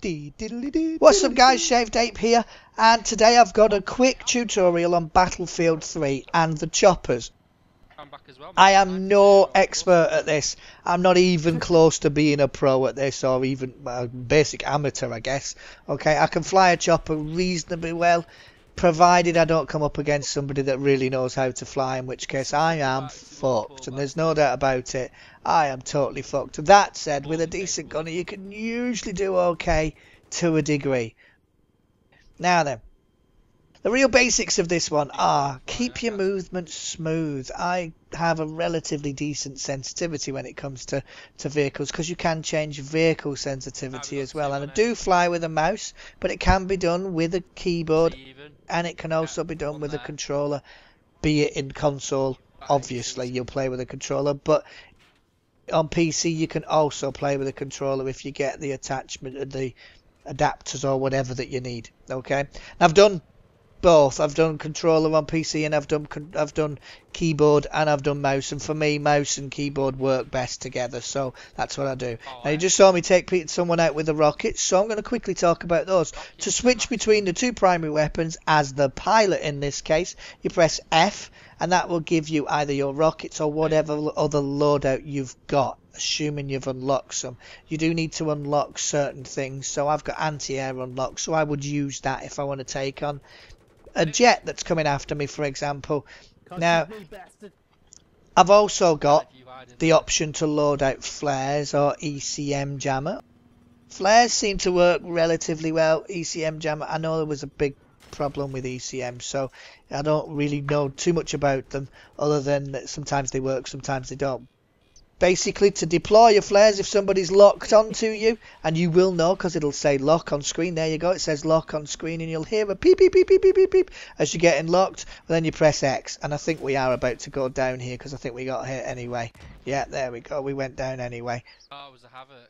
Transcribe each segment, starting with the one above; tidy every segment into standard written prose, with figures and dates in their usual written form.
What's up guys, ShavedApe here, and today I've got a quick tutorial on Battlefield 3 and the choppers. I am no expert at this. I'm not even close to being a pro at this, or even a basic amateur, I guess. Okay, I can fly a chopper reasonably well, provided I don't come up against somebody that really knows how to fly, in which case I am fucked, and there's no doubt about it. I am totally fucked. That said, with a decent gunner you can usually do okay to a degree. Now then, the real basics of this one are keep your movements smooth. I have a relatively decent sensitivity when it comes to vehicles, because you can change vehicle sensitivity as well, and I do fly with a mouse, but it can be done with a keyboard and it can also be done with a controller, be it in console. Obviously you'll play with a controller, but on PC you can also play with a controller if you get the attachment, the adapters or whatever that you need. Okay, I've done both. I've done controller on PC and I've done keyboard and I've done mouse, and for me mouse and keyboard work best together, so that's what I do. Now you just saw me take someone out with a rocket, so I'm going to quickly talk about those. To switch between the two primary weapons as the pilot in this case, you press F and that will give you either your rockets or whatever other loadout you've got, assuming you've unlocked some. You do need to unlock certain things, so I've got anti-air unlocked, so I would use that if I want to take on a jet that's coming after me, for example. Now I've also got the option to load out flares or ECM jammer. Flares seem to work relatively well. ECM jammer, I know there was a big problem with ECM, so I don't really know too much about them, other than that sometimes they work, sometimes they don't. Basically, to deploy your flares, if somebody's locked onto you, and you will know because it'll say lock on screen. There you go, it says lock on screen, and you'll hear a beep beep beep beep beep beep beep as you're getting locked. Then you press X, and I think we are about to go down here because I think we got hit anyway. Yeah, there we go, we went down anyway. Oh, it was a havoc.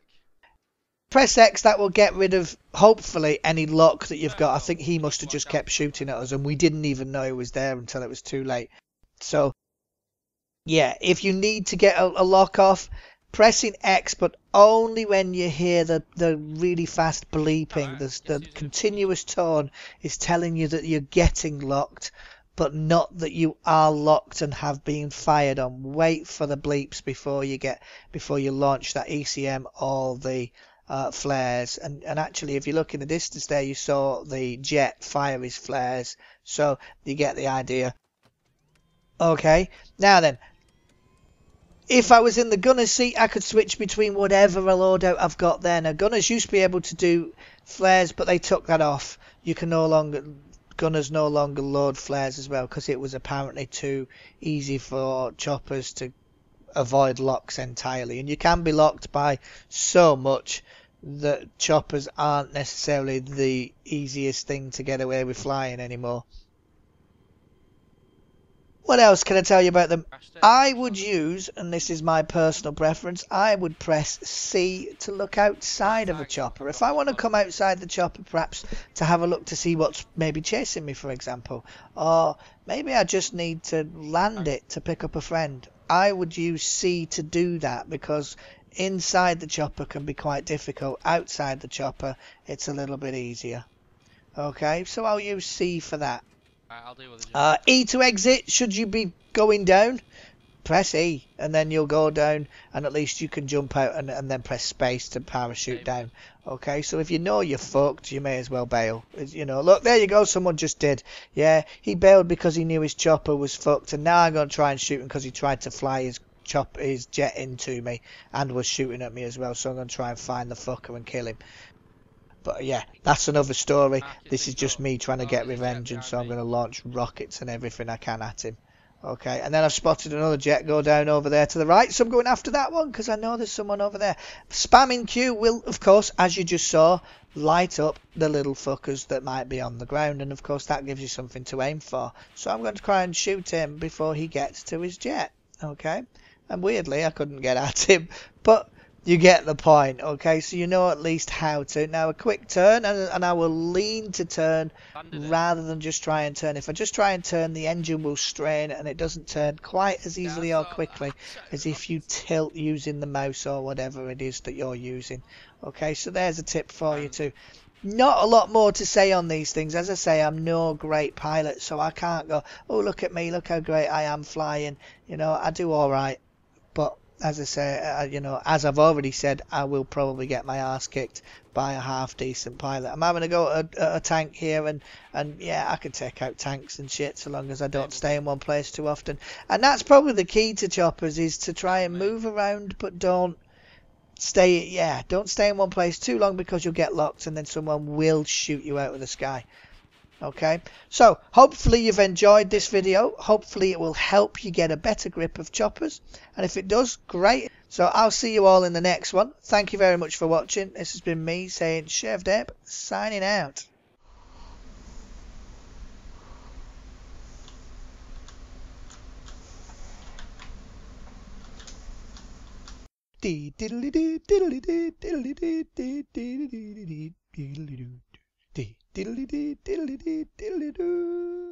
Press X, that will get rid of hopefully any lock that you've got. I think he must have just kept shooting at us and we didn't even know he was there until it was too late. So yeah, if you need to get a lock off, pressing X, but only when you hear the really fast bleeping. The continuous tone is telling you that you're getting locked, but not that you are locked and have been fired on. Wait for the bleeps before you launch that ECM or the flares. And actually, if you look in the distance there, you saw the jet fire his flares, so you get the idea. Okay, now then, if I was in the gunner's seat, I could switch between whatever loadout I've got there. Now, gunners used to be able to do flares, but they took that off. You can gunners no longer load flares as well, because it was apparently too easy for choppers to avoid locks entirely. And you can be locked by so much that choppers aren't necessarily the easiest thing to get away with flying anymore. What else can I tell you about them? I would use, and this is my personal preference, I would press C to look outside of a chopper. If I want to come outside the chopper, perhaps to have a look to see what's maybe chasing me, for example, or maybe I just need to land it to pick up a friend, I would use C to do that, because inside the chopper can be quite difficult. Outside the chopper, it's a little bit easier. Okay, so I'll use C for that. I'll deal with E to exit. Should you be going down, press E and then you'll go down, and at least you can jump out and then press space to parachute down. Okay, so if you know you're fucked, you may as well bail. You know, look, there you go, someone just did. Yeah, he bailed because he knew his chopper was fucked, and now I'm going to try and shoot him because he tried to fly his jet into me and was shooting at me as well, so I'm going to try and find the fucker and kill him. But yeah, that's another story. This is just me trying to get revenge, and so I'm going to launch rockets and everything I can at him. Okay, and then I've spotted another jet go down over there to the right, so I'm going after that one because I know there's someone over there. Spamming Q will, of course, as you just saw, light up the little fuckers that might be on the ground, and of course that gives you something to aim for. So I'm going to try and shoot him before he gets to his jet. Okay, and weirdly I couldn't get at him, but You get the point, okay? So you know at least how to. Now a quick turn, and I will lean to turn rather than just try and turn. If I just try and turn, the engine will strain and it doesn't turn quite as easily or quickly as if you tilt using the mouse or whatever it is that you're using. Okay, so there's a tip for you too. Not a lot more to say on these things. As I say, I'm no great pilot, so I can't go, oh, look at me, look how great I am flying. You know, I do all right. But as I say, you know, as I've already said, I will probably get my arse kicked by a half decent pilot. I'm having a go at a tank here, and yeah, I can take out tanks and shit so long as I don't stay in one place too often. And that's probably the key to choppers, is to try and move around, but don't stay in one place too long, because you'll get locked and then someone will shoot you out of the sky. Okay, so hopefully you've enjoyed this video. Hopefully it will help you get a better grip of choppers, and if it does, great. So I'll see you all in the next one. Thank you very much for watching. This has been me saying ShavedApe, signing out. Diddly dee diddly dee diddly dee diddly dee diddly doo diddly dee diddly dee diddly doo.